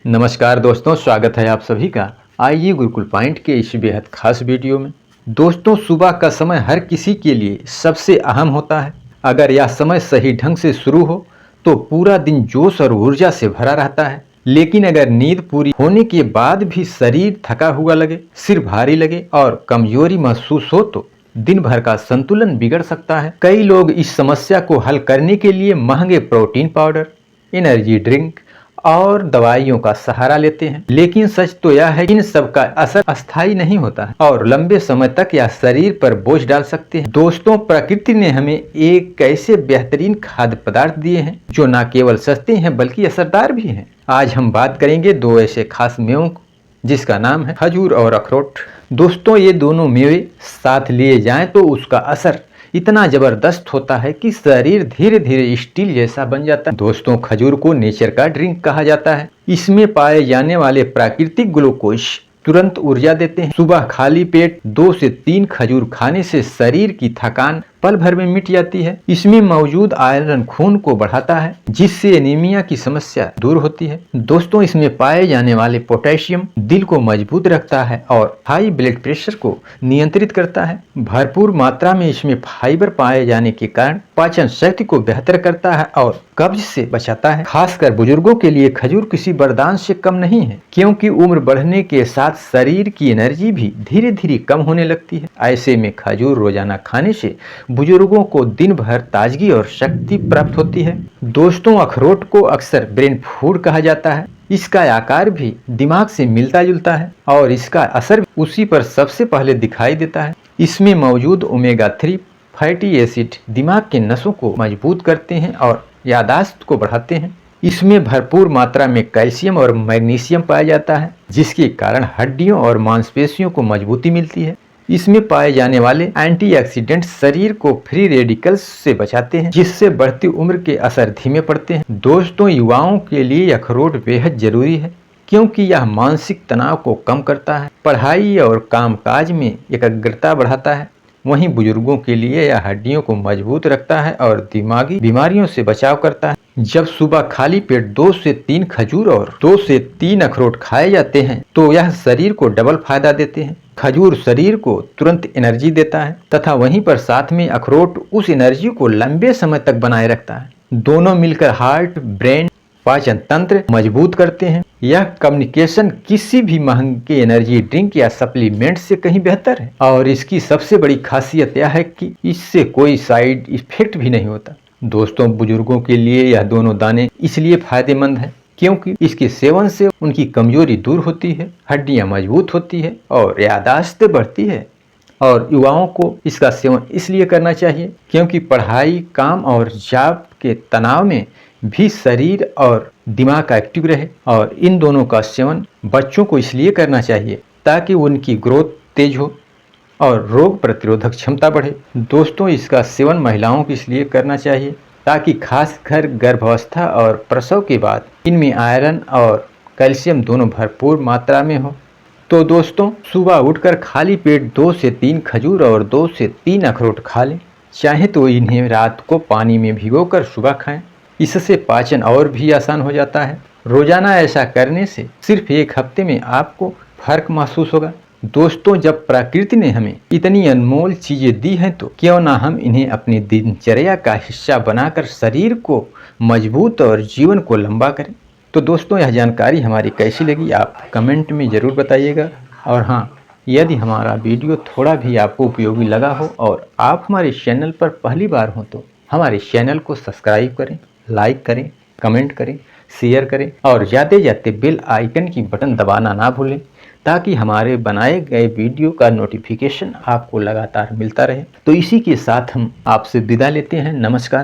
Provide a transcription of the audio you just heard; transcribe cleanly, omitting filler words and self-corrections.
नमस्कार दोस्तों, स्वागत है आप सभी का। आइए गुरुकुल पॉइंट के इस बेहद खास वीडियो में। दोस्तों, सुबह का समय हर किसी के लिए सबसे अहम होता है। अगर यह समय सही ढंग से शुरू हो तो पूरा दिन जोश और ऊर्जा से भरा रहता है। लेकिन अगर नींद पूरी होने के बाद भी शरीर थका हुआ लगे, सिर भारी लगे और कमजोरी महसूस हो तो दिन भर का संतुलन बिगड़ सकता है। कई लोग इस समस्या को हल करने के लिए महंगे प्रोटीन पाउडर, एनर्जी ड्रिंक और दवाइयों का सहारा लेते हैं। लेकिन सच तो यह है कि इन सब का असर अस्थायी नहीं होता है और लंबे समय तक यह शरीर पर बोझ डाल सकते हैं। दोस्तों, प्रकृति ने हमें एक ऐसे बेहतरीन खाद्य पदार्थ दिए हैं जो न केवल सस्ते हैं बल्कि असरदार भी हैं। आज हम बात करेंगे दो ऐसे खास मेवों को जिसका नाम है खजूर और अखरोट। दोस्तों, ये दोनों मेवे साथ लिए जाएं तो उसका असर इतना जबरदस्त होता है कि शरीर धीरे धीरे स्टील जैसा बन जाता है। दोस्तों, खजूर को नेचर का ड्रिंक कहा जाता है। इसमें पाए जाने वाले प्राकृतिक ग्लूकोज तुरंत ऊर्जा देते हैं। सुबह खाली पेट 2 से 3 खजूर खाने से शरीर की थकान पल भर में मिट जाती है। इसमें मौजूद आयरन खून को बढ़ाता है जिससे एनीमिया की समस्या दूर होती है। दोस्तों, इसमें पाए जाने वाले पोटेशियम दिल को मजबूत रखता है और हाई ब्लड प्रेशर को नियंत्रित करता है। भरपूर मात्रा में इसमें फाइबर पाए जाने के कारण पाचन शक्ति को बेहतर करता है और कब्ज से बचाता है। खासकर बुजुर्गों के लिए खजूर किसी वरदान से कम नहीं है, क्योंकि उम्र बढ़ने के साथ शरीर की एनर्जी भी धीरे धीरे कम होने लगती है। ऐसे में खजूर रोजाना खाने से बुजुर्गों को दिन भर ताजगी और शक्ति प्राप्त होती है। दोस्तों, अखरोट को अक्सर ब्रेन फूड कहा जाता है। इसका आकार भी दिमाग से मिलता जुलता है और इसका असर उसी पर सबसे पहले दिखाई देता है। इसमें मौजूद ओमेगा 3 फैटी एसिड दिमाग के नसों को मजबूत करते हैं और याददाश्त को बढ़ाते हैं। इसमें भरपूर मात्रा में कैल्शियम और मैग्नीशियम पाया जाता है जिसके कारण हड्डियों और मांसपेशियों को मजबूती मिलती है। इसमें पाए जाने वाले एंटीऑक्सीडेंट शरीर को फ्री रेडिकल्स से बचाते हैं जिससे बढ़ती उम्र के असर धीमे पड़ते हैं। दोस्तों, युवाओं के लिए अखरोट बेहद जरूरी है क्योंकि यह मानसिक तनाव को कम करता है, पढ़ाई और कामकाज में एकाग्रता बढ़ाता है। वहीं बुजुर्गों के लिए यह हड्डियों को मजबूत रखता है और दिमागी बीमारियों से बचाव करता है। जब सुबह खाली पेट 2 से 3 खजूर और 2 से 3 अखरोट खाए जाते हैं तो यह शरीर को डबल फायदा देते हैं। खजूर शरीर को तुरंत एनर्जी देता है तथा वहीं पर साथ में अखरोट उस एनर्जी को लंबे समय तक बनाए रखता है। दोनों मिलकर हार्ट, ब्रेन, पाचन तंत्र मजबूत करते हैं। यह कम्युनिकेशन किसी भी महंगे एनर्जी ड्रिंक या सप्लीमेंट से कहीं बेहतर है और इसकी सबसे बड़ी खासियत यह है कि इससे कोई साइड इफेक्ट भी नहीं होता। दोस्तों, बुजुर्गों के लिए यह दोनों दाने इसलिए फायदेमंद है क्योंकि इसके सेवन से उनकी कमजोरी दूर होती है, हड्डियां मजबूत होती है और याददाश्त बढ़ती है। और युवाओं को इसका सेवन इसलिए करना चाहिए क्योंकि पढ़ाई, काम और जॉब के तनाव में भी शरीर और दिमाग एक्टिव रहे। और इन दोनों का सेवन बच्चों को इसलिए करना चाहिए ताकि उनकी ग्रोथ तेज हो और रोग प्रतिरोधक क्षमता बढ़े। दोस्तों, इसका सेवन महिलाओं को इसलिए करना चाहिए ताकि खासकर गर्भावस्था और प्रसव के बाद इनमें आयरन और कैल्शियम दोनों भरपूर मात्रा में हो। तो दोस्तों, सुबह उठकर खाली पेट 2 से 3 खजूर और 2 से 3 अखरोट खा लें। चाहे तो इन्हें रात को पानी में भिगोकर सुबह खाएं। इससे पाचन और भी आसान हो जाता है। रोजाना ऐसा करने से सिर्फ 1 हफ्ते में आपको फर्क महसूस होगा। दोस्तों, जब प्रकृति ने हमें इतनी अनमोल चीजें दी हैं तो क्यों ना हम इन्हें अपनी दिनचर्या का हिस्सा बनाकर शरीर को मजबूत और जीवन को लंबा करें। तो दोस्तों, यह जानकारी हमारी कैसी लगी आप कमेंट में ज़रूर बताइएगा। और हाँ, यदि हमारा वीडियो थोड़ा भी आपको उपयोगी लगा हो और आप हमारे चैनल पर पहली बार हो तो हमारे चैनल को सब्सक्राइब करें, लाइक करें, कमेंट करें, शेयर करें और जाते जाते बेल आइकन की बटन दबाना ना भूलें ताकि हमारे बनाए गए वीडियो का नोटिफिकेशन आपको लगातार मिलता रहे। तो इसी के साथ हम आपसे विदा लेते हैं। नमस्कार।